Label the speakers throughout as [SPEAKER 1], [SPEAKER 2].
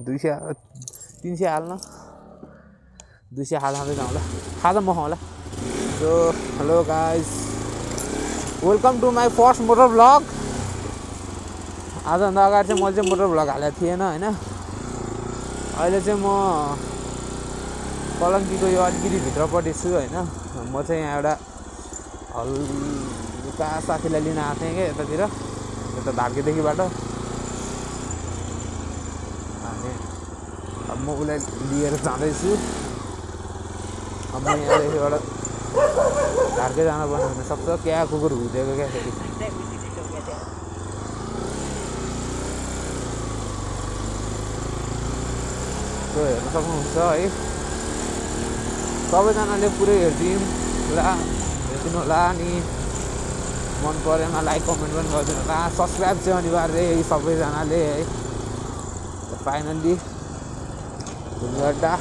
[SPEAKER 1] 200 300 हाल्न 200 हाल्दै जाउँ ल खाजा म खाउँ ल so hello guys welcome to my first motor vlog आजभन्दा अगाडि चाहिँ मैले चाहिँ मोटर भ्लग हालेको थिएन होइन अहिले चाहिँ म कलङ्कीको यो अलिकति भित्रपट्टि छु होइन म चाहिँ यहाँ एउटा हल्का साथीलाई लिन आएको थिएँ क्या यतातिर यता धार्केदेखिबाट अनि अब म उसलाई लिएर जाँदैछु अब म यहाँदेखिबाट धार्के जानुपर्ने हुनसक्छ क्या कुकुर हुँदिएको क्या फेरि त्यो हेर्न सक्नुहुन्छ है सबैजनाले पुरै हेरिदिनु होला अनि मन परेमा लाइक कमेन्ट पनि गरिदिनु होला सब्सक्राइब चाहिँ अनिवार्य सबैजनाले है फाइनल्ली ढुङ्गड्डा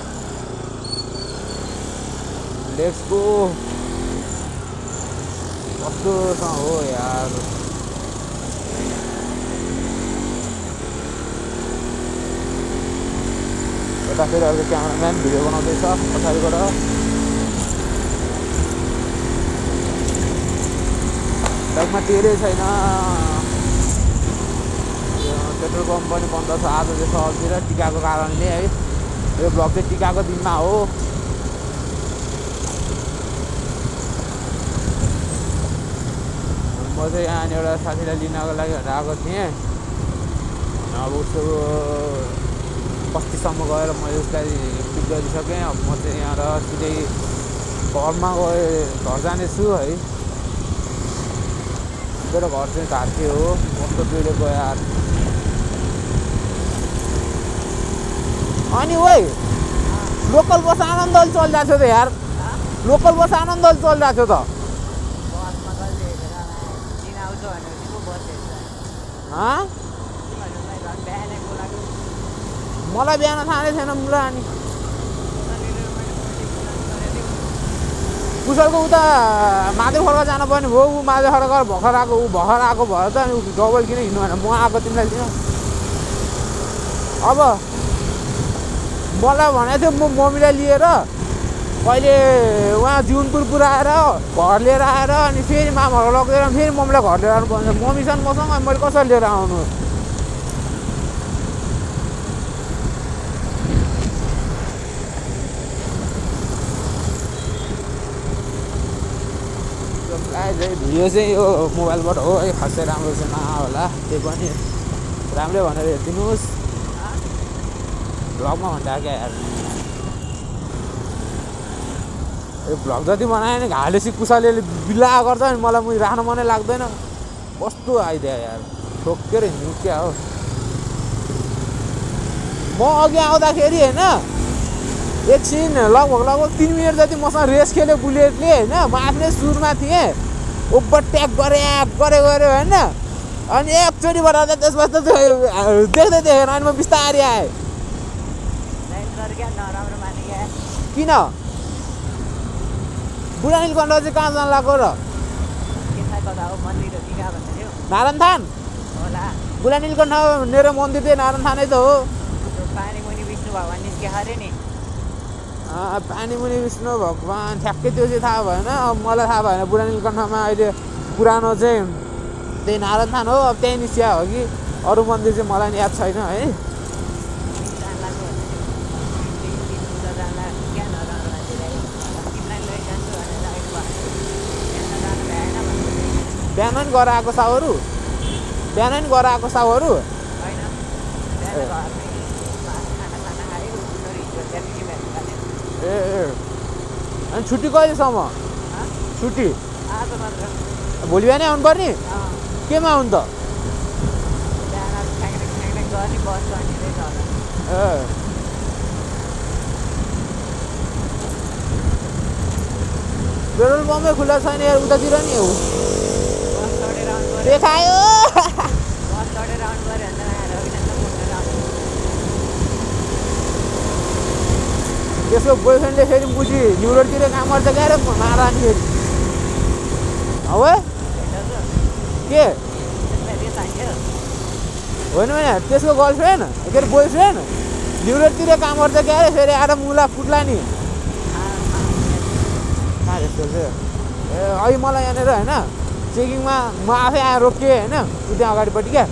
[SPEAKER 1] लेट्स गो कस्तोसँग हो यार यता फेरि अर्को क्यामेराम्यान भिडियो बनाउँदैछ पछाडिबाट बाइकमा तेलै छैन पेट्रोल पम्प पनि बन्द छ आज चाहिँ सहरतिर टिकाको कारणले है यो भ्लग चाहिँ टिकाको दिनमा हो म चाहिँ यहाँ एउटा साथीलाई लिनको लागि आएको थिएँ अब उसको बस्तीसम्म गएर मैले उसलाई पिक गरिसकेँ अब म चाहिँ यहाँ र सिधै घरमा गएँ घर जानेछु है मेरो घर चाहिँ धार्के हो कस्तो दुईले गयो यार अनि ओइ लोकल बस आनन्दले चलिरहेको थियो त यार लोकल बस आनन्दले चलिरहेको थियो त मलाई बिहान थाहा नै थिएन मुला अनि कुशलको उता माधे खड्का जानुपर्ने भयो ऊ माधे खड्का भर्खर आएको भयो त अनि डबल किन हिँड्नु भएन म आएको तिमीलाई लिन अब मलाई भनेको थियो म मम्मीलाई लिएर कहिले उहाँ जीवनपुर पुऱ्याएर घर लिएर आएर अनि फेरि मामाहरू लगेर फेरि मम्मीलाई घर लिएर आउनु पर्छ मम्मीसँग मसँग मैले कसरी लिएर आउनु भिडियो चाहिँ यो मोबाइलबाट हो है खासै राम्रो चाहिँ नहोला त्यही पनि राम्रै भनेर हेरिदिनुहोस् भ्लगमा भन्दा क्या यार यो भ्लग जति बनायो नि घालेसी कुसाले बिल्ला गर्छ नि मलाई म राख्न मनै लाग्दैन कस्तो आइदियो यार ठोकेर हिँड्नु क्या हो म अघि आउँदाखेरि होइन एकछिन लगभग 3 मिनट जति मसँग रेस खेल्यो बुलेटले होइन म आफ्नै सुरमा थिएँ ओभरटेक गऱ्यो होइन अनि एकचोटि बढाउँदा त्यसपछि त देख्दै देखेन अनि म बिस्तारै आएँ किन बुढा नीलकण्ठ चाहिँ कहाँ जान लाग्यो र नारायण थान बुढा नीलकण्ठ मेरो मन्दिर चाहिँ नारायण थानै त हो पानीमुनि विष्णु भगवान् ठ्याक्कै त्यो चाहिँ थाहा भएन अब मलाई थाहा भएन बुढा नीलकण्ठमा अहिले पुरानो चाहिँ त्यही नारायण थान हो अब त्यही निस्किया हो कि अरू मन्दिर चाहिँ मलाई नि याद छैन है बिहान पनि गएर आएको साउहरू ए अनि छुट्टी कहिलेसम्म छुट्टी भोलि बिहानै आउनु पर्ने केमा आउनु त पेट्रोल पम्पै खुल्ला छैन यार उतातिर नि हो देखायो त्यसको बोयफ्रेन्डले फेरि मुजी न्यु रोडतिर काम गर्छ क्या रे मारा नि फेरि अब के होइन त्यसको गर्लफ्रेन्ड के अरे बोयफ्रेन्ड न्युरोतिर काम गर्छ क्या अरे फेरि आएर मुला फुट्ला नि ए अहिले मलाई यहाँनिर होइन चेकिङमा म आफै आएर रोकेँ होइन उ त्यहाँ अगाडिपट्टि क्या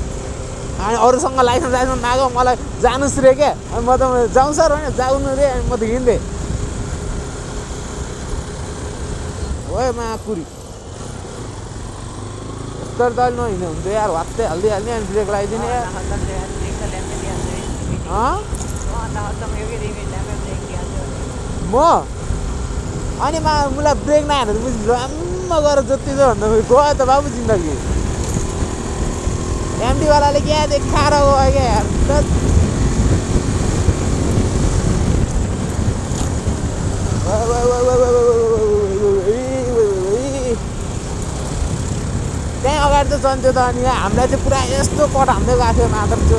[SPEAKER 1] अनि अरूसँग लाइसेन्स मागो मलाई जानुहोस् रे क्या अनि म त जाउँ सर होइन जाउनु रे अनि म त हिँड्दै ओए माकुरी यस्तो त नहिँड्ने हुन्थ्यो यार वात्तै हाल्दिहाल्ने अनि ब्रेक लगाइदिने म अनि मलाई ब्रेक नहालेर जम्म गरेर जोत्ति छ भन्दा गयो त बाबु जिन्दगी एमडीवालाले क्या देखाएर गयो क्या यार त्यहीँ अगाडि त चन्थ्यो त अनि हामीलाई चाहिँ पुरा यस्तो कट हान्दै गएको थियो मात्र त्यो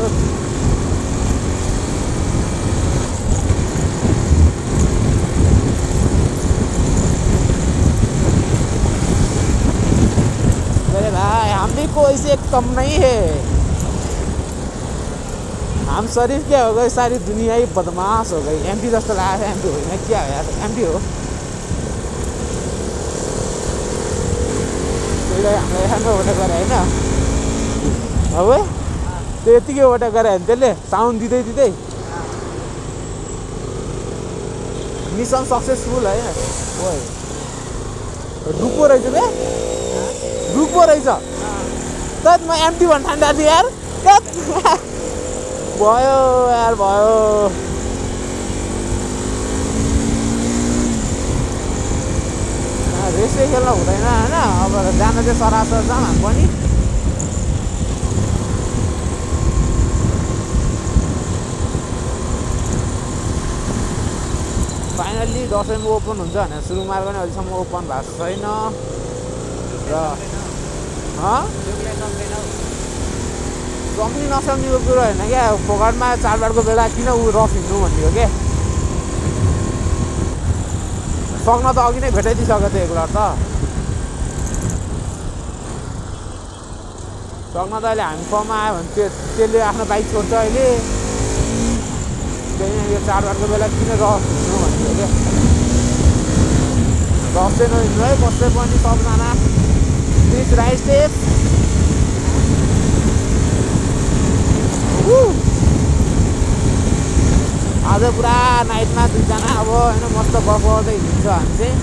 [SPEAKER 1] अरे भाई हम भी कोई से कम नहीं है हम शरीफ क्या हो गए सारी दुनिया ही बदमाश हो गई एमपी जस्तो लागेको एमपी होइन क्या हो यार एमपी हो हामीलाई राम्रो ओटा गरे होइन अब त्यो यतिकै ओटा गरे भने त्यसले साउन्ड दिँदै दिँदै मिसन सक्सेसफुल होइन ओ डुब्बो रहेछ बे डुब्बो रहेछ त म एमटी भन्न ठान्दा थिएँ यार भयो यार भयो रेसै खेल्न हुँदैन होइन अब जान चाहिँ सरासर जाऊँ हामी पनि फाइनल्ली दसैँमा ओपन हुन्छ भनेर सुरु मार्ग पनि अहिलेसम्म ओपन भएको छैन र सक्ने नसक्नेको कुरो होइन क्या फोकटमा चाडबाडको बेला किन ऊ रफ हिँड्नु भन्ने हो क्या सक्न त अघि नै भेटाइदिइसकेको थियो एकलट त सक्न त अहिले हामी फर्ममा आयो भने त्यसले आफ्नो बाइक छोड्छ अहिले त्यही यो चाडबाडको बेला किन रफ हिँड्नु भन्ने हो क्या रफ चाहिँ नहिँड्नु है कसै पनि सबजना प्लिज राइड सेफ आज पुरा नाइटमा दुईजना अब होइन मस्त गफ गर्दै हिँड्छ हामी चाहिँ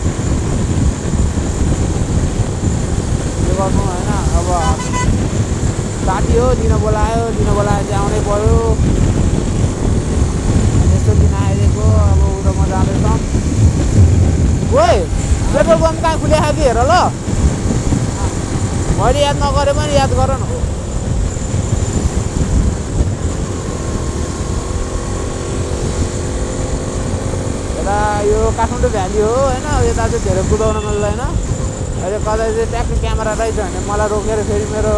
[SPEAKER 1] त्यो गर्नु होइन अब साथी हो लिन बोलायो चाहिँ आउनै पऱ्यो यस्तो दिन आइदिएको अब ऊ र म जाँदैछौँ ओए पेट्रोल पम्प कहाँ खुल्या कि हेर ल मैले याद नगरे पनि याद गर न यो काठमाडौँ भ्याली हो होइन यता चाहिँ धेरै कुदाउन मिल्दैन अहिले कतै चाहिँ ट्याक्कै क्यामेरा रहेछ भने मलाई रोकेर फेरि मेरो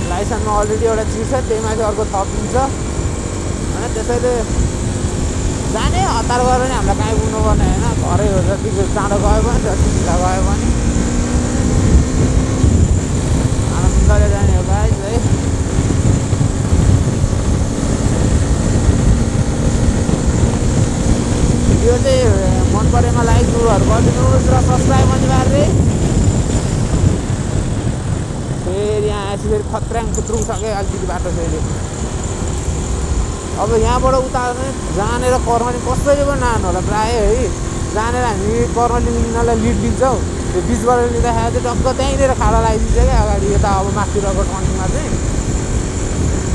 [SPEAKER 1] लाइसेन्समा अलरेडी एउटा चिज छ त्यही माथि अर्को थपिन्छ होइन त्यसैले जाने हतार गरेर नि हामीलाई कहीँ पुग्नु पर्ने होइन घरै हो जति चाँडो गयो पनि जति ढिला गयो पनि आनन्दले जाने हो गाइस है यो चाहिँ मन परेमा लाइक सुरुहरू गरिदिनुहोस् र सब्सक्राइब अनिवार्य फेरि यहाँ आएपछि फेरि खत्र्याङ खुत्रुङ सक्यो अलिकति बाटो फेरि अब यहाँबाट उता जानेर कर्णाली कसैले पनि नहानु होला प्रायः है जानेर हामी कर्णाली लिनलाई लिड लिन्छौँ त्यो बिचबाट लिँदाखेरि चाहिँ टक्क त्यहीँनिर खाडा लगाइदिन्छ क्या अगाडि यता अब माथितिरको टर्निङमा चाहिँ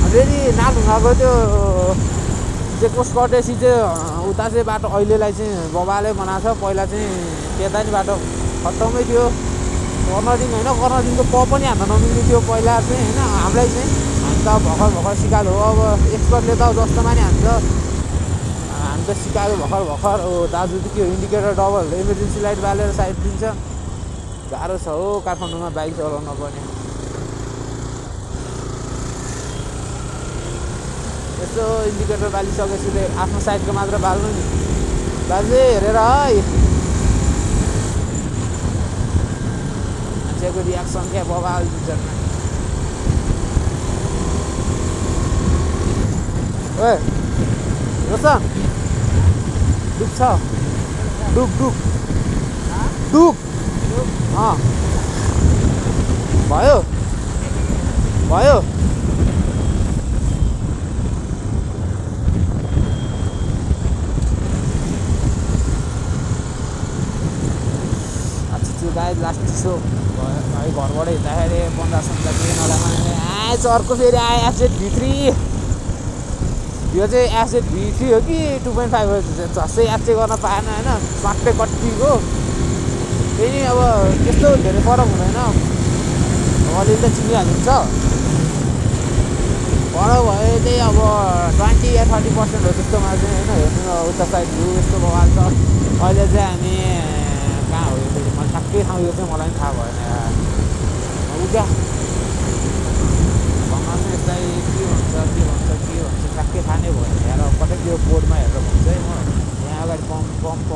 [SPEAKER 1] फेरि नालढुङ्गाको त्यो चेकपोस्ट कटेपछि चाहिँ उता चाहिँ बाटो अहिलेलाई चाहिँ बबाले बनाएको छ पहिला चाहिँ त्यता नि बाटो खत्तमै थियो कर्णाली होइन कर्णालीको प पनि हान्न नमिल्ने थियो पहिला चाहिँ होइन हामीलाई चाहिँ हामी त भर्खर सिकालो हो अब एक्सपर्टले त जस्तोमा नि हान्छ हामी त सिकायो भर्खर हो दाजु त के हो इन्डिकेटर डबल इमर्जेन्सी लाइट बालेर साइड दिन्छ गाह्रो छ हो काठमाडौँमा बाइक चलाउन पनि यसो इन्डिकेटर बालिसकेपछि आफ्नो साइडको मात्र बाल्नु नि बाजे हेरेर है मान्छेको रियाक्सन क्या बबाल दिन्छ ओए रोशन डुब छ डुब डुब डुब भयो भयो गाई लास्ट चिसो है घरबाट हिँड्दाखेरि 1500 दिए नलामा अर्को फेरि आयो एफजेड V3 यो चाहिँ एफजेड V3 हो कि 2.5 हो झस्सै याद चाहिँ गर्न पाएन होइन स्वाटै कट्टीको त्यही नि अब त्यस्तो धेरै फरक हुँदैन अलिअलि त चिनिहालिन्छ फरक भयो त्यही अब 20 या 30% हो त्यस्तोमा चाहिँ होइन हेर्नु उता साइड भ्यू यस्तो भइहाल्छ अहिले चाहिँ हामी कहाँ हो यो फेरि मलाई ठ्याक्कै ठाउँ यो चाहिँ मलाई पनि थाहा भएन उता भन्न यसलाई के भन्छ ठ्याक्कै थाहा नै भएन यार कतै त्यो बोर्डमा हेरेर भन्छ है म यहाँ अगाडि पम्प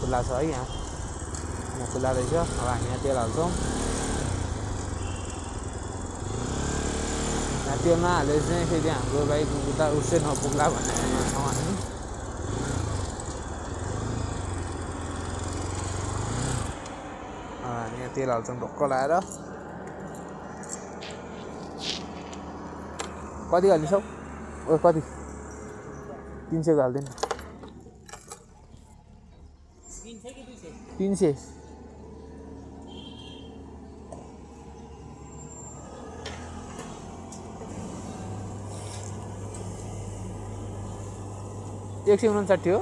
[SPEAKER 1] खुल्ला छ है यहाँ खुल्ला रहेछ अब हामी यहाँ तेल हाल्छौँ यहाँ तेल नहाले चाहिँ फेरि हाम्रो बाइक उता उसै नपुग्ला भन्ने छौँ हामी यहाँ तेल हाल्छौँ ढक्क लाएर कति हाल्छौ ओ कति 300 हाल्दैन 300 159 हो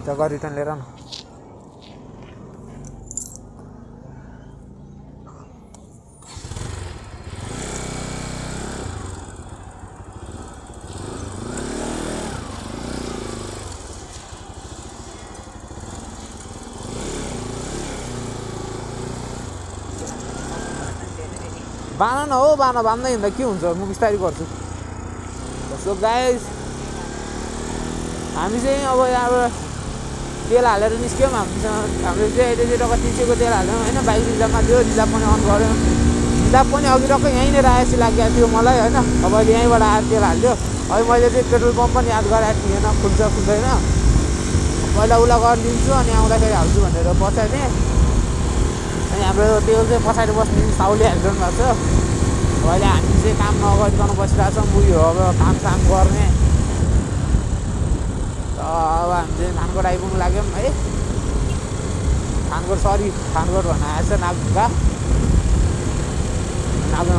[SPEAKER 1] जग्गा रिटर्न लिएर न बाना न हो बाना बान्दै हिँड्दा के हुन्छ म बिस्तारै गर्छु सो गाइस हामी चाहिँ अब यहाँबाट तेल हालेर निस्क्यौँ हाम्रो चाहिँ अहिले चाहिँ टक्क 300 को तेल हाल्यौँ होइन बाइक रिजर्भमा थियो रिजर्भ पनि अन गऱ्यौँ रिजर्भ पनि अघि टक्क यहीँनिर आएपछि लागेको थियो मलाई होइन अब अहिले यहीँबाट आएर तेल हाल्यो अहिले मैले चाहिँ पेट्रोल पम्प पनि याद गराएको थिएन खुल्छ खुल्दैन पहिला उसलाई गरिदिन्छु अनि आउँदाखेरि हाल्छु भनेर बसाइदिएँ अनि हाम्रो तेल चाहिँ पछाडि बस्ने साउले हालिरहनु भएको छ अहिले हामी चाहिँ काम नगरिकन बसिरहेको छौँ उयो अब काम गर्ने अब हामी चाहिँ थानकोट आइपुग्नु लाग्यौँ है थानकोट भन्न आएछ नागढुङ्गा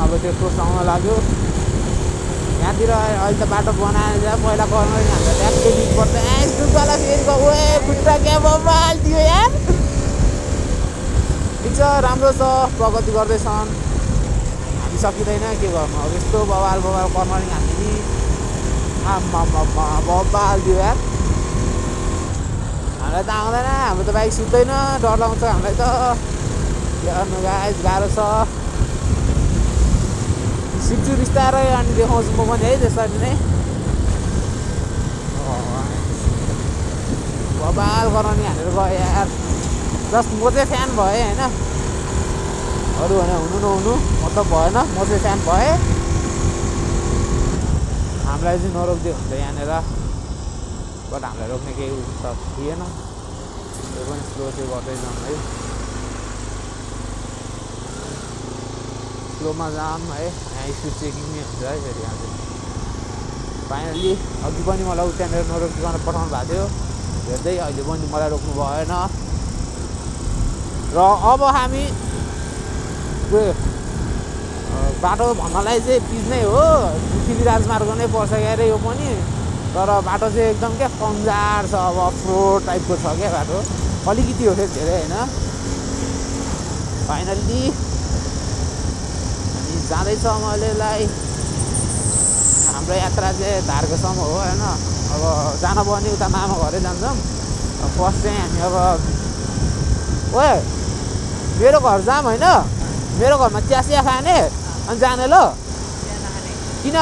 [SPEAKER 1] अब त्यो टोस्टाउन लाग्यो यहाँतिर अहिले त बाटो बनाएर पहिला कर्म हाम्रो ट्याक्कै बिच पर्छ डुब्बालाई फेरि ओए खुट्टा क्या बबाल थियो यार ठिक छ राम्रो छ प्रगति गर्दैछन् हामी सकिँदैन के गर्नु अब यस्तो बबाल कर्मरिङ हामी बबाल दियो यार हामीलाई त आउँदैन हाम्रो त बाइक सुत्दैन डर लाउँछ हामीलाई त गर्नु गाइस गाह्रो छ सिक्छु बिस्तारै अनि देखाउँछु म पनि है त्यसरी नै बबाल गराउने हानेर गयो यार जस्ट म चाहिँ फ्यान भएँ होइन अरू भने हुनु नहुनु मतलब भएन म चाहिँ फ्यान भएँ हामीलाई चाहिँ नरोक्दियो हुन्छ यहाँनिर बट हामीलाई रोक्ने केही त थिएन त्यो पनि स्लो चाहिँ गर्दै जाउँ है स्लोमा जाऊँ है यहाँ स्पिड चेकिङ नै हुन्छ है फेरि यहाँ चाहिँ फाइनल्ली अघि पनि मलाई त्यहाँनिर नरोकिकन पठाउनु भएको थियो हेर्दै अहिले पनि मलाई रोक्नु भएन र अब हामी बाटो भन्नलाई चाहिँ पिच नै हो पृथ्वी राजमार्ग नै पर्छ क्या अरे यो पनि तर बाटो चाहिँ एकदम क्या कमजार छ अब अफरोड टाइपको छ क्या बाटो अलिकति हो फेरि धेरै होइन फाइनल्ली हामी जाँदैछौँ अहिलेलाई हाम्रो यात्रा चाहिँ धारकोसम्म हो होइन अब जानु पनि उता मामा घरै जान्छौँ फर्स्ट चाहिँ हामी अब ओए मेरो घर जाम होइन मेरो घरमा चिया खाने अनि जाने ल किन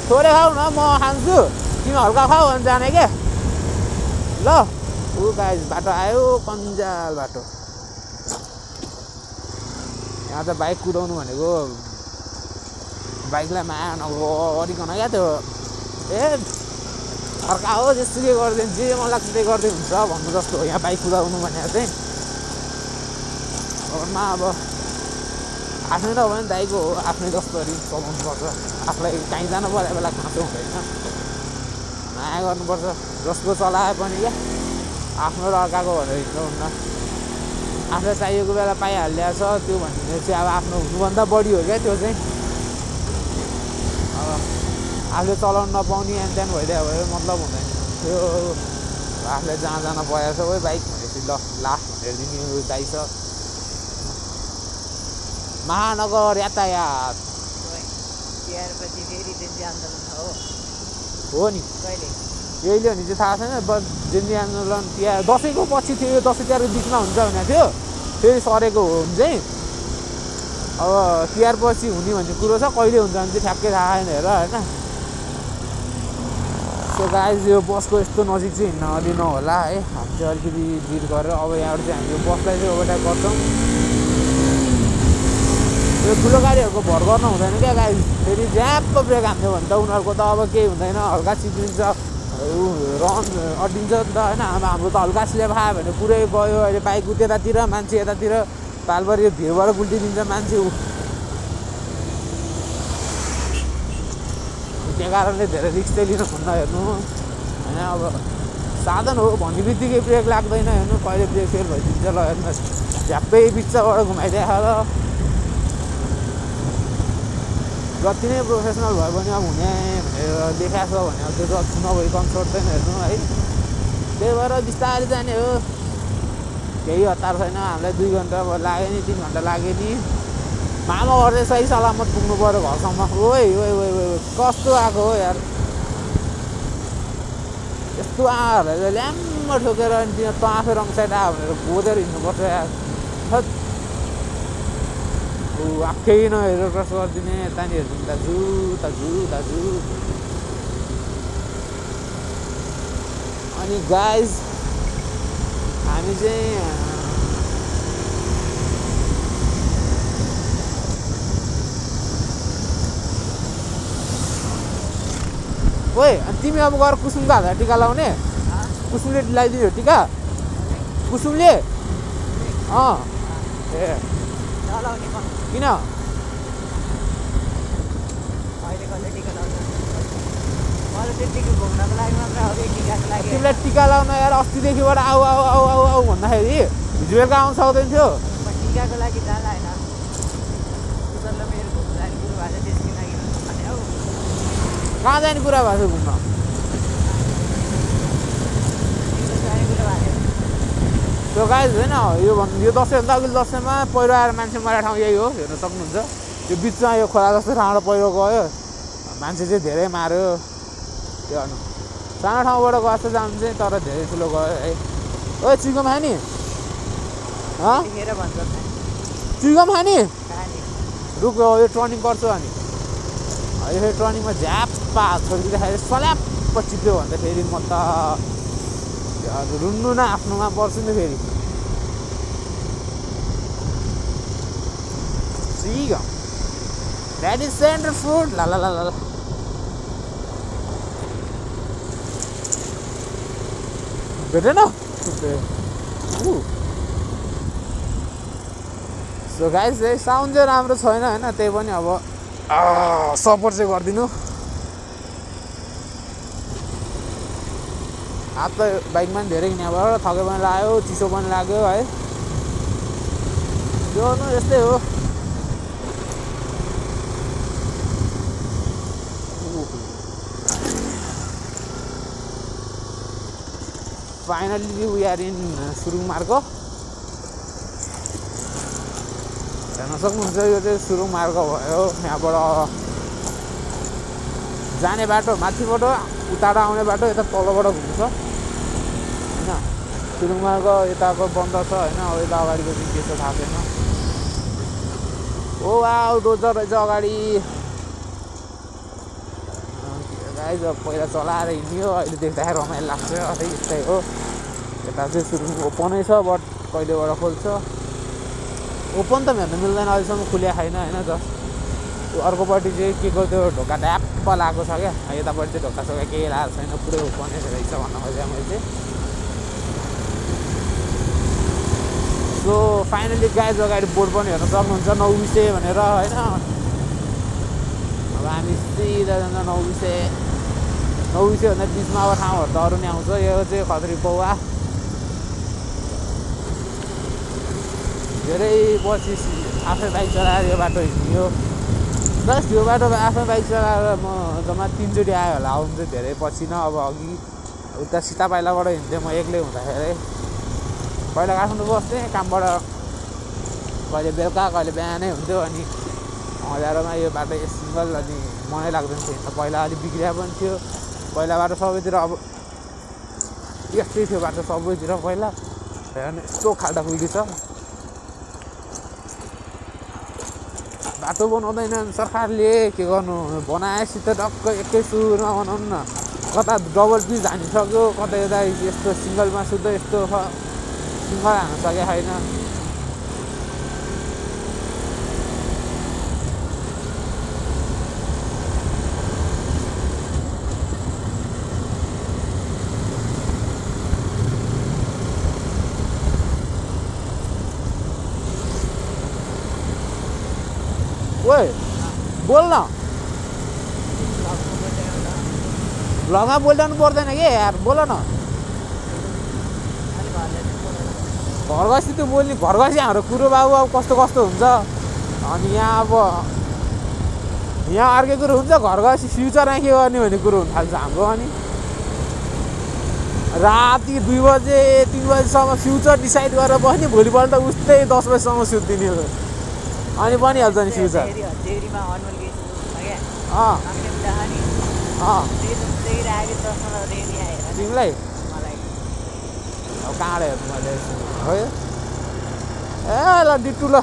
[SPEAKER 1] थोरै खाऊ न म खान्छु तिमी हल्का खाऊ अनि जाने के ल ऊ गाइस बाटो आयो कन्जाल बाटो यहाँ त बाइक कुदाउनु भनेको बाइकलाई माया नगरिकन क्या त्यो ए अर्का हो जेसुकै गरिदिनु जे मन लाग्छ त्यही गर्दै हुन्छ भन्नु जस्तो हो यहाँ बाइक कुदाउनु भनेको चाहिँ घरमा अब आफ्नै त हो भने दाइको हो आफ्नै जस्तोहरू चलाउनु पर्छ आफूलाई काहीँ जानु पऱ्यो बेला खाँचो हुँदैन माया गर्नुपर्छ जसको चलाए पनि क्या आफ्नो र अर्काको भनेर हिँड्नु हुन्न आफूलाई चाहिएको बेला पाइहालिएको छ त्यो भन्ने चाहिँ अब आफ्नो हुनुभन्दा बढी हो क्या त्यो चाहिँ अब आफूले चलाउनु नपाउने एन त्यहाँ भइदियो भयो मतलब हुँदैन त्यो आफूले जहाँ जान परेको छ ओ बाइक भनेपछि ल लास्ट भनेर दिने दाइ छ महानगर यातायात हो नि यहिले भने चाहिँ थाहा छैन बस जेन्जी आन्दोलन तिहार दसैँको पछि थियो यो दसैँ तिहारको बिचमा हुन्छ भनेको थियो फेरि सरेको हो भने चाहिँ अब तिहार पछि हुने भन्ने कुरो छ कहिले हुन्छ भने चाहिँ ठ्याक्कै थाहा छैन हेर होइन सो गाइस यो बसको यस्तो नजिक चाहिँ हिँड्न दिनु होला है हामी चाहिँ अलिकति भिड गरेर अब यहाँबाट चाहिँ हामी यो बसलाई चाहिँ ओभरटेक गर्छौँ यो ठुलो गाडीहरूको भर गर्न हुँदैन क्या गाइस फेरि ज्याप्प ब्रेक हान्यो भने त उनीहरूको त अब केही हुँदैन हल्का चिप्लिन्छ रन अड्डिन्छ नि त होइन अब हाम्रो त हल्का स्ल्याप खायो भने पुरै गयो अहिले बाइक त्यतातिर मान्छे यतातिर पालभरि यो भिरबाट गुल्टिदिन्छ मान्छे त्यही कारणले धेरै रिस्क चाहिँ लिनु हुन्न हेर्नु होइन अब साधन हो भन्ने बित्तिकै ब्रेक लाग्दैन हेर्नु कहिले ब्रेक फेल भइदिन्छ ल हेर्नु झ्याप्पै बिचबाट घुमाइदिएको र जति नै प्रोफेसनल भयो भने अब हुने भनेर देखाएको छ भने अब त्यो जति नभई कन्सर्दैन हेर्नु है त्यही भएर बिस्तारै जाने हो केही हतार छैन हामीलाई 2 घन्टा लाग्यो नि 3 घन्टा लाग्यो नि मामा गर्दै सही सलामत पुग्नु पऱ्यो घरसम्म ओइ ओइ ओइ ओइ कस्तो आएको हो यार यस्तो आएर ल्याम्म ठोकेर अनि त्यो त आफै रङ साइड आयो भनेर गोदेर हिँड्नुपर्छ यार आँखै नहेरेर क्रस गरिदिने यतानिर दाजु दाजु दाजु अनि गाइज हामी चाहिँ ओए अनि तिमी अब गएर कुसुमको हातमा टिका लाउने कुसुमले लगाइदियो टिका कुसुमले ए किन तिमीलाई टिका लाउन यार अस्तिदेखिबाट आऊ आऊ आऊ आऊ आऊ भन्दाखेरि हिजो बेलुका आउनु सक्दैन थियो
[SPEAKER 2] टिकाको लागि जाँदा होइन
[SPEAKER 1] कहाँ जाने कुरा भएको छ घुम्न त्यो गाइज होइन यो दसैँभन्दा अघिल्लो दसैँमा पहिरो आएर मान्छे मरेको ठाउँ यही हो हेर्न सक्नुहुन्छ यो बिचमा यो खोला जस्तो ठाउँबाट पहिरो गयो मान्छे चाहिँ धेरै मार्यो त्यो गर्नु सानो ठाउँबाट गएको जानु चाहिँ तर धेरै ठुलो गयो है ओ चिकन खाने चिकन खाने रुक यो टर्निङ गर्छु अनि यो फेरि टर्निङमा झ्याप्पा छोडिदिँदाखेरि सल्याप्प चिप्यो भन्दा फेरि म त रुन्नु न आफ्नोमा पर्छु नि फेरि द्याट इज सेन्टर फुड ल ल ल ल भेटेन सो गाइस साउन्ड चाहिँ राम्रो छैन होइन त्यही पनि अब सपोर्ट चाहिँ गरिदिनु हात त बाइकमा पनि धेरै यहाँबाट थके पनि लाग्यो चिसो पनि लाग्यो है त्यो यस्तै हो फाइनली वी आर इन सुरुङ मार्ग हेर्न सक्नुहुन्छ यो चाहिँ सुरुङ मार्ग भयो यहाँबाट जाने बाटो माथिबाट उताबाट आउने बाटो यता तलबाट घुम्छ होइन सुरुङ मार्ग यताको बन्द छ होइन अब यता अगाडिको चाहिँ के छ थाहा छैन ओ वाउ डोजर रहेछ अगाडि गाइज पहिला चलाएर हिँड्यो अहिले देख्दाखेरि रमाइलो लाग्छ अझै यस्तै हो यता चाहिँ सुरु ओपनै छ बट कहिलेबाट खोल्छ ओपन त हेर्नु मिल्दैन अहिलेसम्म खुल्या छैन होइन जस्ट अर्कोपट्टि चाहिँ के को त्यो ढोका ड्याप्प लगाएको छ क्या यतापट्टि चाहिँ ढोका सोका केही लगाएको छैन पुरै ओपनै रहेछ भन्न खोजेँ मैले चाहिँ सो फाइनली गाइज अगाडि बोर्ड पनि हेर्न सक्नुहुन्छ 9 विषय भनेर होइन अब हामी सिधा जान्छ 9 विषयभन्दा बिचमा अब ठाउँहरू त अरू नै आउँछ यो चाहिँ खत्री पौवा धेरै पछि आफै बाइक चलाएर यो बाटो हिँड्यो जस्ट यो बाटो आफै बाइक चलाएर म जम्मा 3 चोटि आयो होला आउनु चाहिँ धेरै पछि न अब अघि उता सीता पाइलाबाट हिँड्थेँ म एक्लै हुँदाखेरि पहिला काठमाडौँ बस्थेँ कामबाट कहिले बेलुका कहिले बिहानै हुन्थ्यो अनि हजारमा यो बाटो सिङ्गल अनि मनै लाग्दैन थियो पहिला अलिक बिग्रिया पनि थियो पहिला बाटो सबैतिर अब यस्तै थियो बाटो सबैतिर पहिला हेर्नु यस्तो खाल्टा खुल्टी छ बाटो बनाउँदैन सरकारले के गर्नु बनाएपछि त टक्क एकै सुरमा बनाउनु न कता डबल पिच हानिसक्यो कता यता यस्तो सिङ्गलमा सुध यस्तो सिङ्गल हान्न सकेको छैन ओए बोल न भ्लगमा बोलिरहनु पर्दैन कि यार बोल न घर गएपछि त्यो बोल्ने घर गएपछि हाम्रो कुरो बाबु अब कस्तो कस्तो हुन्छ अनि यहाँ अब यहाँ अर्कै कुरो हुन्छ घर गएपछि फ्युचरमा के गर्ने भन्ने कुरो हुन थाल्छ हाम्रो अनि राति 2 बजे 3 बजीसम्म फ्युचर डिसाइड गरेर बस्ने भोलिपल्ट उस्तै 10 बजीसम्म सुत्दिने अनि बनिहाल्छ नि फ्युचर तिमीलाई अब कहाँबाट हेर्नु मैले हो ए ल डिटु ल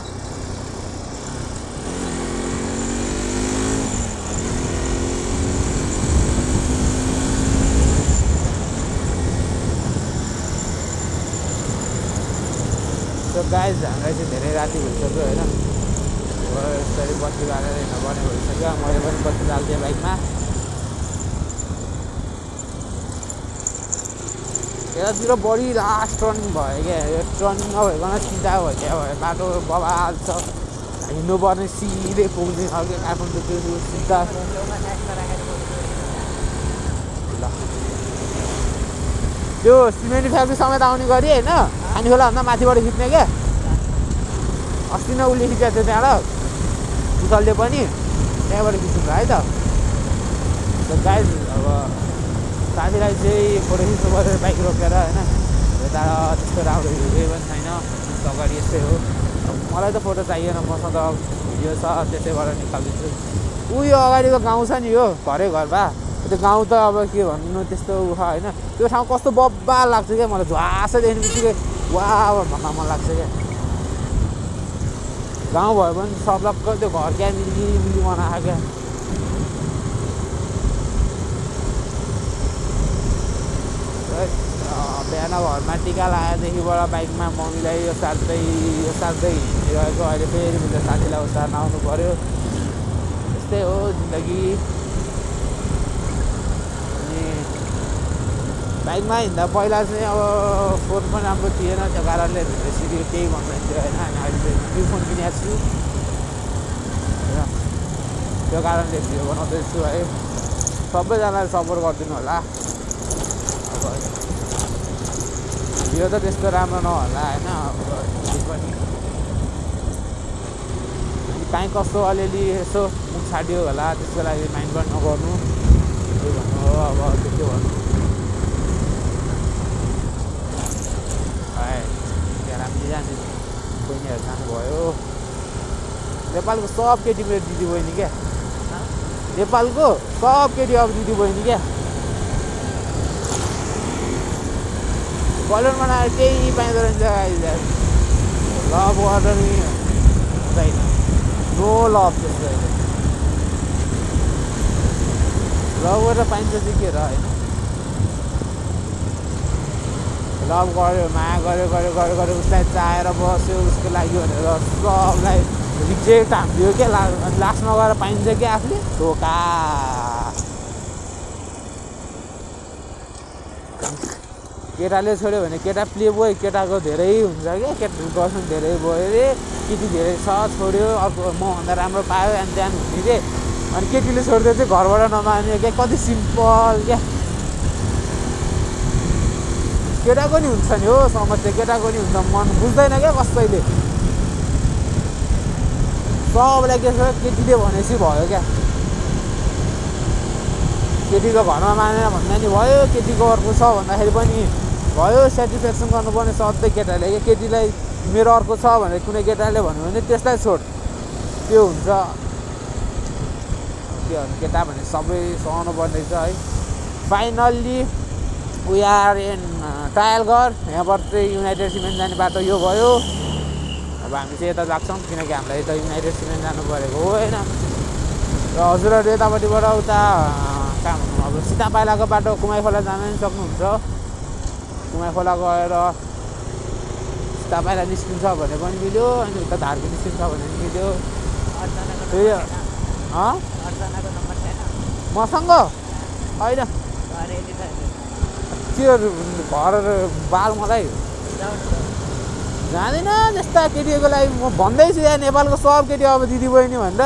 [SPEAKER 1] गाइज हामीलाई चाहिँ धेरै राति भइसक्यो होइन यसरी बत्ती बालेर हिँड्नुपर्ने भइसक्यो मैले पनि बत्ती बाल्थेँ बाइकमा यतातिर बढी लास्ट टर्निङ भयो क्या यो टर्निङ नभइकन सिधा भयो क्या भयो बाटो बबाल छ हिँड्नुपर्ने सिधै पुग्ने खालको काठमाडौँ त्यो सिधा ल त्यो सिमेन्ट फ्याक्ट्री समेत आउने गरी होइन खानी खोलाभन्दा माथिबाट खिच्ने क्या अस्ति नै उसले खिचेको थियो त्यहाँबाट उतलले पनि त्यहाँबाट खिच्नु है त गाइज अब साथीलाई चाहिँ फोटो खिच्नु पऱ्यो बाइक रोकेर होइन यता त्यस्तो राम्रो भिडियो पनि छैन अगाडि यस्तै हो मलाई त फोटो चाहिएन मसँग त भिडियो छ त्यसैबाट निकालिदिन्छु उयो अगाडिको गाउँ छ नि यो घरै घरमा त्यो गाउँ त अब के भन्नु त्यस्तो होइन त्यो ठाउँ कस्तो बब्बा लाग्छ क्या मलाई झ्वासै देख्ने बित्तिकै वा भन्न मन लाग्छ क्या गाउँ भयो भने सबलक्क त्यो घर क्या मिली बनाएको क्या बिहान घरमा टिका लगाएदेखिबाट बाइकमा मम्मीलाई यो सार्दै हिँडिरहेको अहिले फेरि मैले साथीलाई उसार्न आउनु पऱ्यो त्यस्तै हो जिन्दगी अनि बाइकमा हिँड्दा पहिला चाहिँ अब फोन पनि राम्रो थिएन त्यो कारणले त्यसरी केही भन्दैन थियो होइन अनि अहिले चाहिँ न्यू फोन किनेको छु त्यो कारणले भिडियो बनाउँदैछु है सबैजनाले सपोर्ट गरिदिनु होला अब भिडियो त त्यस्तो राम्रो नहोला होइन अब पनि काहीँ कस्तो अलिअलि यसो मुख छाडियो होला त्यसको लागि माइन्ड पनि नगर्नु त्यो भन्नु हो अब त्यो के भन्नु राम्ररी जाने बहिनीहरू जानुभयो नेपालको सब केटी मेरो दिदी बहिनी क्या नेपालको सब केटी अब दिदी बहिनी क्या बलुन बनाएर केही पाइँदो रहेछ लभ गर्दा नि हुँदैन नो लभ त्यस्तो लभ गरेर पाइन्छ चाहिँ के र होइन लभ गर्यो माया गर्यो उसलाई चाहेर बस्यो उसको लागि भनेर सबलाई रिजेक्ट हान्दियो क्या लास्टमा गएर पाइन्छ क्या आफूले धोका केटाले छोड्यो भने केटा प्ले बोय केटाको धेरै हुन्छ क्या केटा गर्लफ्रेन्ड धेरै भयो अरे केटी धेरै छ छोड्यो अर्को मभन्दा राम्रो पायो अनि त्यहाँ हुने के अनि केटीले छोड्दै चाहिँ घरबाट नमान्यो क्या कति सिम्पल क्या केटाको नि हुन्छ नि हो समस्या केटाको नि हुन्छ मन बुझ्दैन क्या कसैले सबलाई के छ केटीले भनेपछि भयो क्या केटीको घरमा मानेर भन्दा नि भयो केटीको अर्को छ भन्दाखेरि पनि भयो सेटिस्फ्याक्सन गर्नुपर्ने सधैँ केटाले क्या केटीलाई मेरो अर्को छ भनेर कुनै केटाले भन्यो भने त्यसलाई छोड त्यो हुन्छ त्यो केटा भने सबै सहनु पर्ने छ है फाइनल्ली वी आर इन टाइलघर यहाँबाट चाहिँ युनाइटेड सिमेन्ट जाने बाटो यो भयो अब हामी चाहिँ यता लाग्छौँ किनकि हामीलाई यता युनाइटेड सिमेन्ट जानु परेको हो होइन र हजुरहरू यतापट्टिबाट उता कहाँ भनौँ अब सीता पाइलाको बाटो कुमाई खोला जान पनि सक्नुहुन्छ कुमाई खोला गएर सीता पाइला निस्किन्छ भने पनि मिल्यो अनि उता धारको निस्किन्छ भने पनि मिल्यो मसँग होइन त्यो घर बाल मलाई जाँदैन त्यस्ता केटीको लागि म भन्दैछु यहाँ नेपालको सब केटी अब दिदी बहिनी भनेर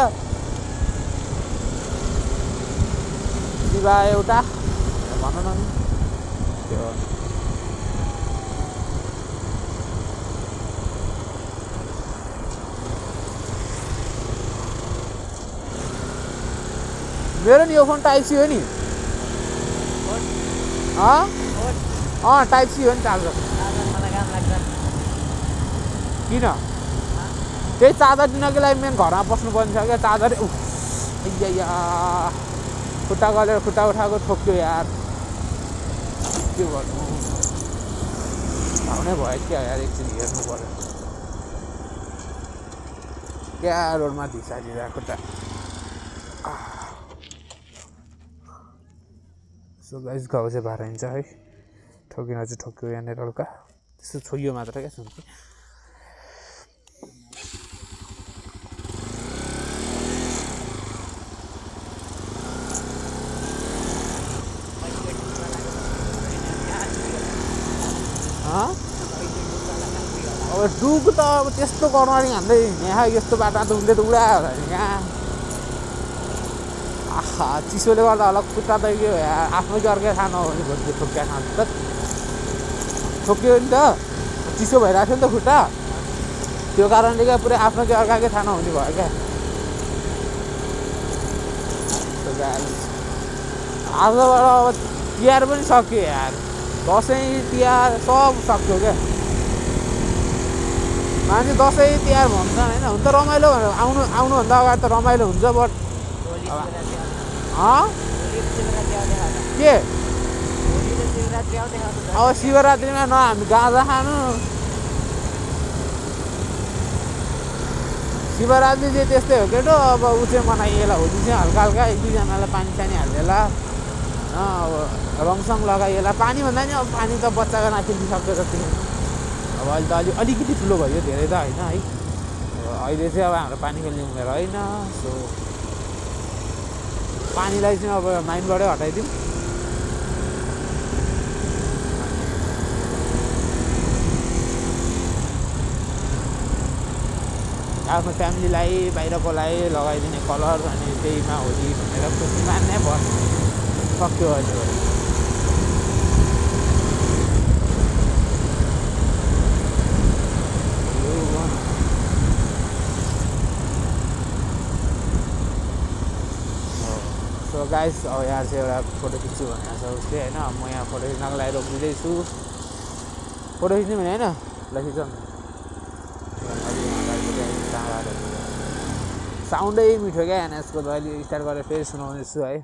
[SPEAKER 1] दिवा एउटा भन न त्यो मेरो नि यो फोन टाइप सी हो नि टाइप सी हो नि चार्जर किन त्यही चार्जर दिनको लागि मेन घरमा बस्नुपर्ने छ क्या चार्जर खुट्टा गलेर खुट्टा उठाएको ठोक्यो यार के गर्नु भाउनै भयो क्या यार एकछिन हेर्नु पर्यो क्या रोडमा धिसारिरहेको खुट्टा सो गाइस घाउ चाहिँ भार हुन्छ है ठोकिन चाहिँ ठोक्यो यहाँनिर हल्का त्यस्तो छोइयो मात्र क्या सुन्छ अब डुक त अब त्यस्तो कर्नरिङ हान्दै यहाँ यस्तो बाटो त उनले त उडायो होला नि कहाँ आहा चिसोले गर्दा होला खुट्टा त यो आफ्नो कि अर्कै थाहा नहुने भोलि ठोक्या खान्छ त ठोक्यो नि त चिसो भइरहेको थियो नि त खुट्टा त्यो कारणले क्या पुरै आफ्नो कि अर्काकै थाहा नहुने भयो क्या आजबाट अब तिहार पनि सक्यो यार दसैँ तिहार सब सक्यो क्या मान्छे दसैँ तिहार भन्छ होइन हुन त रमाइलो आउनुभन्दा अगाडि त रमाइलो हुन्छ बट के अब शिवरात्रिमा न हामी गाँजा खानु शिवरात्रि चाहिँ त्यस्तै हो केटो अब ऊ चाहिँ मनाइएला होली चाहिँ हल्का हल्का एक दुईजनालाई पानी सानी हालिदिएला अब रङसङ लगाइएला पानी भन्दा नि अब पानी त बच्चाको नाखिदिसक्छ जति अब अहिले त अलिकति ठुलो भयो धेरै त होइन है अहिले चाहिँ अब हाम्रो पानी खेल्ने उमेर होइन सो पानीलाई चाहिँ अब माइन्डबाटै हटाइदिउँ आफ्नो फ्यामिलीलाई बाहिरकोलाई लगाइदिने कलर अनि त्यहीमा होली भनेर खुसी मान्ने बस सक्यो अहिले सो गाइस अब यहाँ चाहिँ एउटा फोटो खिच्छु भनेको छ उसले होइन म यहाँ फोटो खिच्नको लागि रोकिँदैछु फोटो खिच्ने भने होइन ल खिचौँ साउन्डै मिठो क्या एनएसको त अहिले स्टार्ट गरेर फेरि सुनाउँदैछु है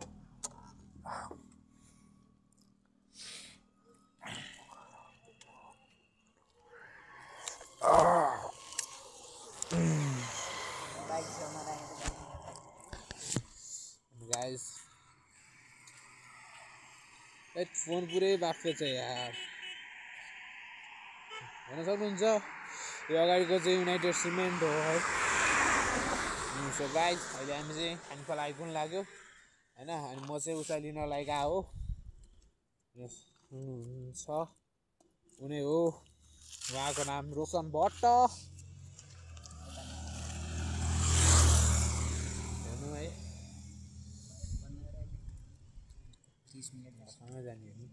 [SPEAKER 1] फोन पुरै बाफे छ यार हेर्न सक्नुहुन्छ यो अगाडिको चाहिँ युनाइटेड सिमेन्ट हो है सो गाइज अहिले हामी चाहिँ खानेफल आइपुग्न लाग्यो हैन अनि म चाहिँ उसा लिन लागेको हो छ उनी हो उहाँको नाम रोशन भट्ट हेर्नु है
[SPEAKER 2] 30 मिनेट
[SPEAKER 1] सँगै जाने हेर्नु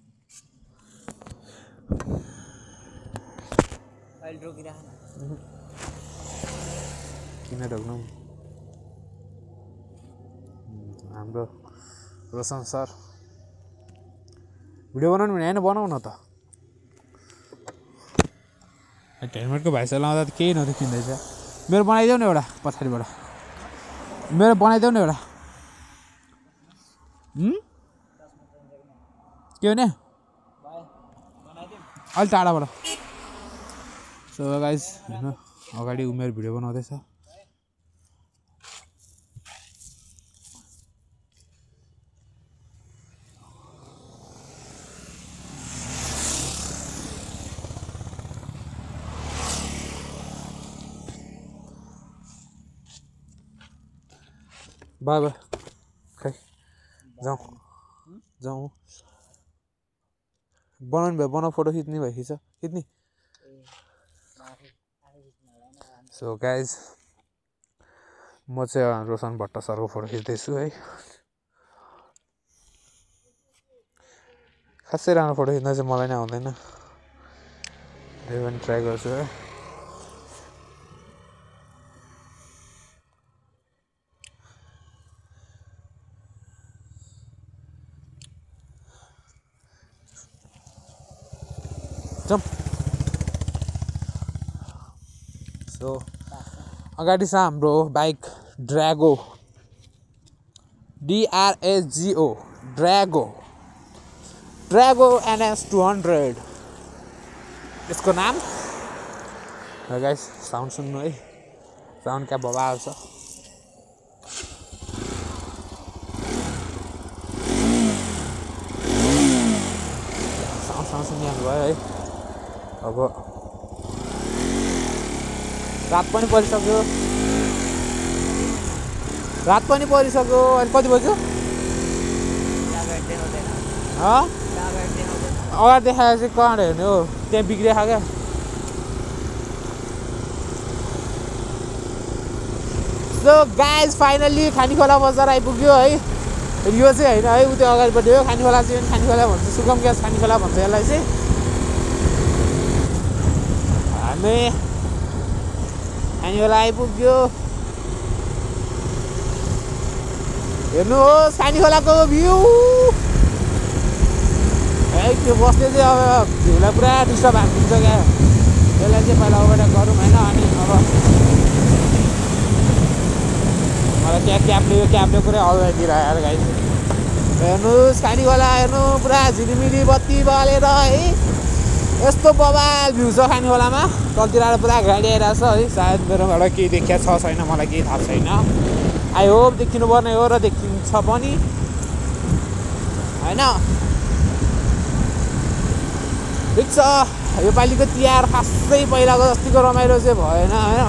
[SPEAKER 2] अहिले रोकिराख्नु
[SPEAKER 1] किन रोक्नु हाम्रो रोशन सर भिडियो बनाउनु भने होइन बनाऊ न त हेलमेटको भाइसा लाउँदा त केही नदेखिँदैछ मेरो बनाइदेऊ न एउटा पछाडिबाट मेरो बनाइदेऊ न एउटा के भने अलि टाढाबाट सो गाइज होइन अगाडि उमेर भिडियो बनाउँदैछ बाय बाय खै जाउँ बनाउनु भयो बनाऊ फोटो खिच्ने भयो खिच्ने सो गाइज म चाहिँ रोशन भट्ट सरको फोटो खिच्दैछु है खासै राम्रो फोटो खिच्न चाहिँ मलाई नै आउँदैन त्यही पनि ट्राई गर्छु है सो अगाडि छ हाम्रो बाइक ड्र्यागो DRAGO ड्र्यागो NS 200 यसको नाम गाइस साउन्ड सुन्नु है साउन्ड क्या बवाल छ साउन्ड सुनिहाल्नु भयो है अब रात पनि परिसक्यो अहिले कति बज्यो अगाडि देखाएर चाहिँ कहाँ हेर्ने हो त्यहाँ बिग्रिएको क्या सो गाइज फाइनल्ली खानीखोला बजार आइपुग्यो है यो चाहिँ होइन है उतै अगाडिपट्टि हो खानीखोला चाहिँ खानीखोला भन्छ सुगम ग्यास खानीखोला भन्छ यसलाई चाहिँ हामी खानीखोला आइपुग्यो हेर्नुहोस् खानीखोलाको भ्यू है त्यो बस्ने चाहिँ अब भ्यूलाई पुरा डिस्टर्ब हालिदिन्छ क्या यसलाई चाहिँ पहिला अगाडि गरौँ होइन अनि अब मलाई त्यहाँ क्याबले पुरै अगाडितिर आएर गाइस हेर्नुहोस् खानीखोला हेर्नु पुरा झिलिमिली बत्ती बलेर है यस्तो बवाल भ्यू छ खानीखोलामा तलतिर आएर पुरा गाडी आइरहेको छ है सायद मेरोबाट केही देखिया छ छैन मलाई केही थाहा छैन आई होप देखिनुपर्ने हो र देखिन्छ पनि होइन ठिक छ योपालिको तिहार खासै पहिलाको जतिको रमाइलो चाहिँ भएन होइन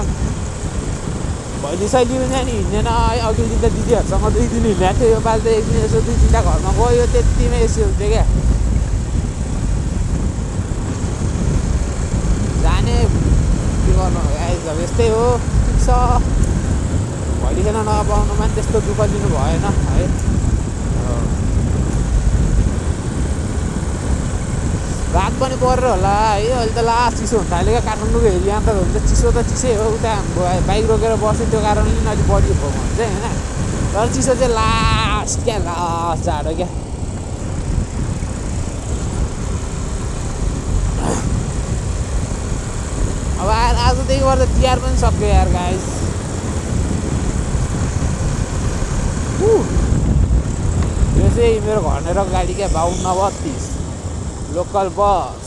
[SPEAKER 1] भैली सैली पनि नि हिँड्दैन है अघिल्लो दिन त दिदीहरूसँग 2 दिन हिँडेको थियो योपालि त 1 दिन यसो 2-3टा घरमा गयो त्यतिमै यसो हुन्थ्यो क्या जाने के गर्नु अब यस्तै हो ठिक छ भैली खेल्न नपाउनुमा पनि त्यस्तो दुःख लिनु भएन है रात पनि परेर होला है अहिले त लास्ट चिसो हुन थाल्यो क्या काठमाडौँको एरिया त हुन्छ चिसो त चिसै हो उता बाइक रोकेर बस्यो त्यो कारणले पनि अलिक बढी भएको हुन्छ होइन तर चिसो चाहिँ लास्ट जाडो क्या अब आजदेखि गर्दा तिहार पनि सक्यो यार गाइस यो चाहिँ मेरो घरनेर गाडी क्या 5232 लोकल बस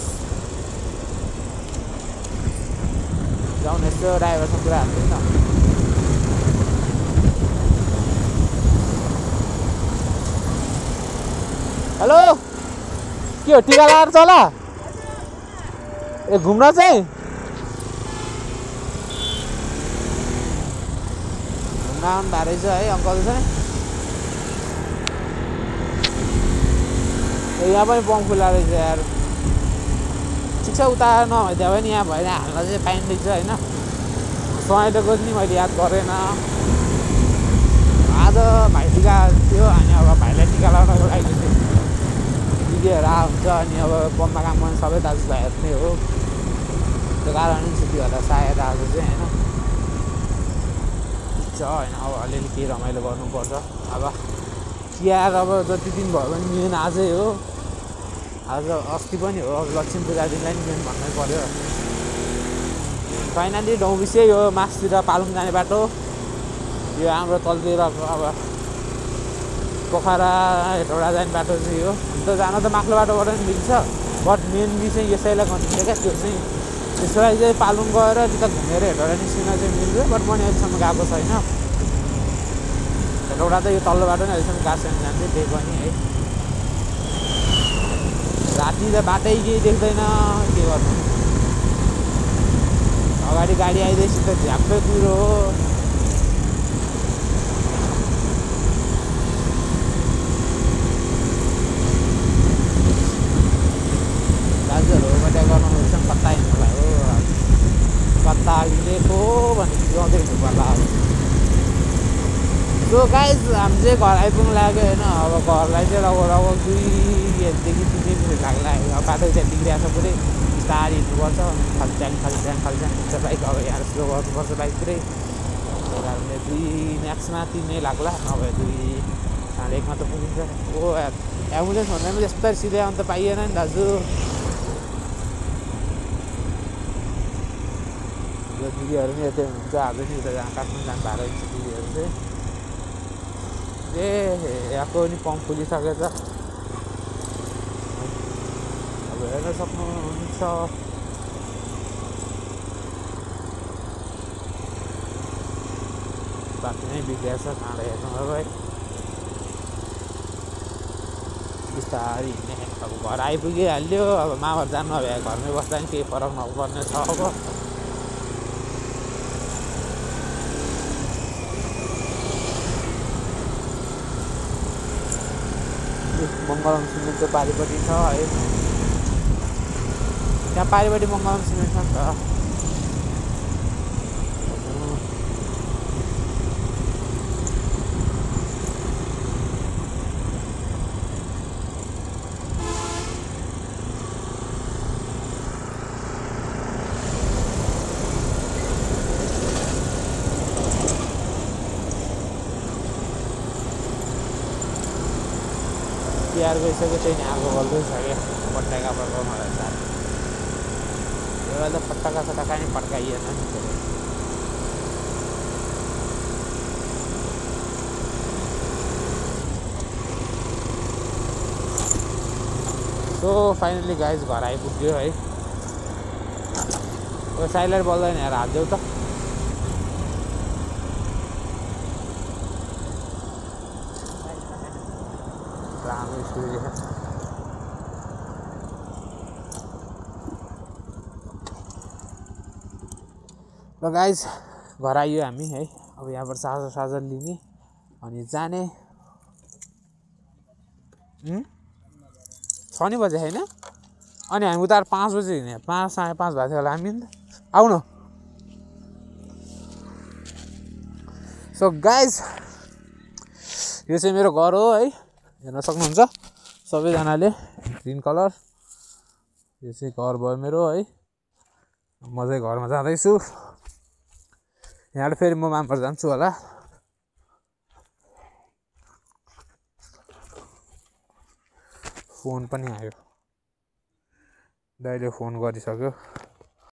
[SPEAKER 1] जाउँ यस्तो ड्राइभरसँग कुरा हाल्दैन हेलो के हो टिका लगाएर चल ए घुम्न चाहिँ घुम्न आउनु भएको रहेछ है अङ्कल चाहिँ यहाँ पनि बम खुला रहेछ यार ठिक छ उता नभइदियो भने यहाँ भएर हाल्न चाहिँ पाइँदैछ होइन समयको नि मैले याद गरेन आज भाइटिका थियो अनि अब भाइलाई टिका लगाउनको लागि चाहिँ दिदीहरू हुन्छ अनि अब बममा काम गर्ने सबै दाजुभाइहरू नै हो त्यो कारणले छुट्टी होला सायद आज चाहिँ होइन ठिक छ होइन अब अलिअलि केही रमाइलो गर्नुपर्छ अब तिहार अब जति दिन भयो भने मेन आजै हो आज अस्ति पनि हो अब लक्ष्मी पूजा दिनलाई नि मेन भन्नै पर्यो फाइनली डौबिसे यो मासतिर पालुङ जाने बाटो यो हाम्रो तलतिर अब पोखरा हेटौडा जाने बाटो चाहिँ हो हुन त जान त माक्लो बाटोबाट पनि मिल्छ बट मेनली चाहिँ यसैलाई गर्नुहुन्छ क्या त्यो चाहिँ त्यसलाई चाहिँ पालुङ गएर त्यता घुमेर हेटौडा निस्किन चाहिँ मिल्छ बट म अहिलेसम्म गएको छैन हेटौडा त यो तल्लो बाटो नै अहिलेसम्म गएको छैन जान्थेँ त्यही पनि है राति त बाटै केही देख्दैन के गर्नु अगाडि गाडी आइदिएपछि त झ्याप्पै कुरो हो दाजुहरूबाट गर्नुहुन्छ कता हिँड्नुलाई हो कता हिँडेको भने गाउँदै हिँड्नु पर्ला अब सो गाइज हामी चाहिँ घर आइपुग्नु लाग्यो होइन अब घरलाई चाहिँ लगभग 2 देखि 3 मिनट लाग्ला अब बाटो चाहिँ बिग्रिएको छ पुरै बिस्तारै हिँड्नुपर्छ खाली हुन्छ बाइक अब यहाँ स्लो गर्नुपर्छ बाइकतिरै त्यही कारणले 2 म्याक्समा 3 नै लाग्ला नभए 2:30 त पुगिन्छ ओ एम्बुलेन्स भन्दा पनि यस्तै सिधै अन्त पाइएन नि दाजु यो दिदीहरू नि यतै हुनुहुन्छ आज नि उता काठमाडौँ जानु भएको रहेछ दिदीहरू चाहिँ यहाँको नि पम्प खुलिसकेछ अब हेर्न सक्नुहुन्छ बाटो नै बिग्रिएको छ काँडा हेर्नु अब है बिस्तारै हिँड्ने अब घर आइपुगिहाल्यो अब मामहरू जानु नभए घरमै बस्दा पनि केही फरक नपर्ने छ अब मङ्गलम सिमेन्ट चाहिँ पारिपट्टि छ है त्यहाँ पारिपट्टि मङ्गलम सिमेन्ट छ नि त तिहार गइसक्यो चाहिँ आगो बल्दैछ क्या पटाका पड्काउनु होला साथ त्यो बेला त पटाका सटाका नि पड्काइएन नि सो फाइनली गाइज घर आइपुग्यो है साइलेन्ट बल्दैन हेर हात देऊ त ल गाइज घर आइयो हामी है अब यहाँबाट चार्जर लिने अनि जाने छ नि बजे होइन अनि हामी उता 5 बजे हिँड्ने 5 साढे 5 भएको थियो होला हामी आउनु सो गाइज यो चाहिँ मेरो घर हो है हेर्न सक्नुहुन्छ सबैजनाले ग्रीन कलर यो चाहिँ घर भयो मेरो है म चाहिँ घरमा जाँदैछु यहाँबाट फेरि म मामबाट जान्छु होला फोन पनि आयो दाइले फोन गरिसक्यो